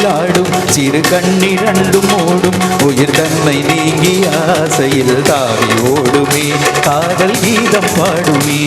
இரண்டில் ஆடும் சிறு கண்ணிரண்டும் ஓடும் உயிர் தன்னை நீங்கி ஆசையில் தாவி ஓடுமே காதல் கீதம் பாடுமே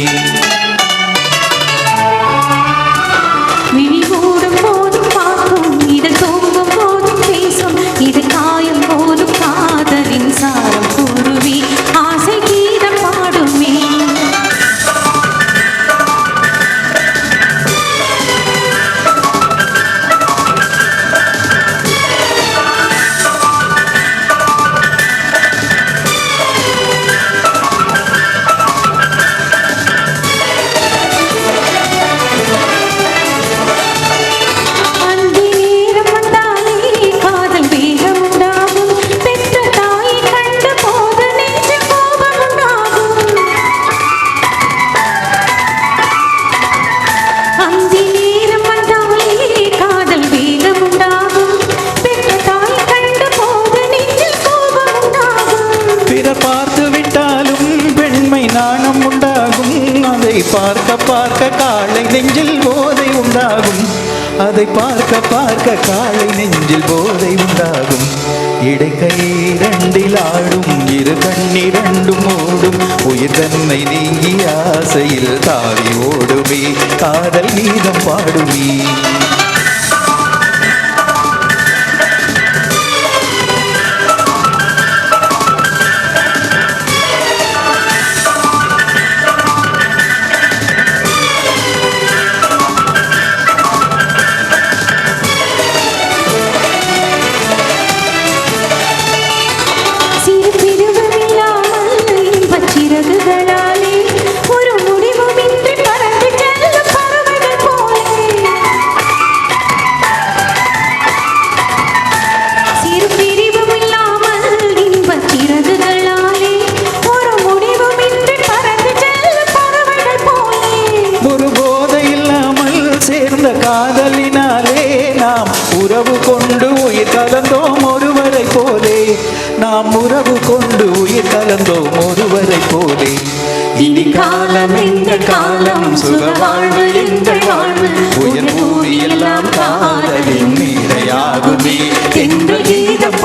பார்க்க பார்க்க காலை நெஞ்சில் போதை உண்டாகும் அதை பார்க்க பார்க்க காலை நெஞ்சில் போதை உண்டாகும் இடைக்கை இரண்டில் ஆடும் இரு கண்ணிரண்டும் ஓடும் உயிர் தன்னை நீங்கி ஆசையில் தாவி ஓடுமே காதல் கீதம் பாடுமே காதலினாலே நாம் உறவு கொண்டு உயிர் கலந்தோம் ஒருவரை போலே நாம் உறவு கொண்டு உயிர் கலந்தோம் ஒருவரை போலே இனி காலம் எங்கள் காலம் சுக வாழ்வு எங்கள் வாழ்வு உயர் பூமி எல்லாம் காதலின் நீரையாகுமே எங்கள் கீதம்